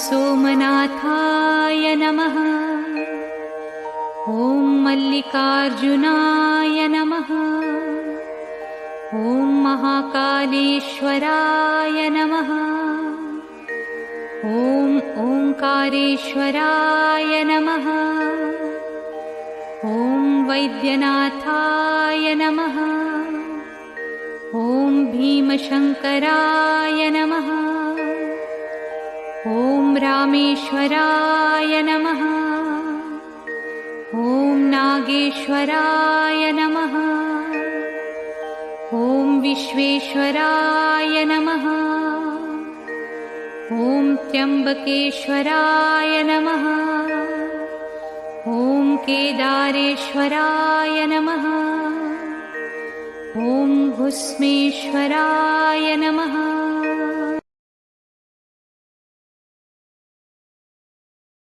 सोमनाथाय नमः। ॐ मल्लिकार्जुनाय नमः। ॐ महाकालेश्वराय नमः। ॐ ओंकारेश्वराय नमः। ॐ वैद्यनाथाय नमः। ॐ भीमशंकराय नमः। ॐ रामेश्वराय नमः। ॐ नागेश्वराय नमः। ॐ विश्वेश्वराय नमः। ॐ त्र्यंबकेश्वराय नमः। ॐ केदारेश्वराय नमः। ॐ भुस्मेश्वराय नमः।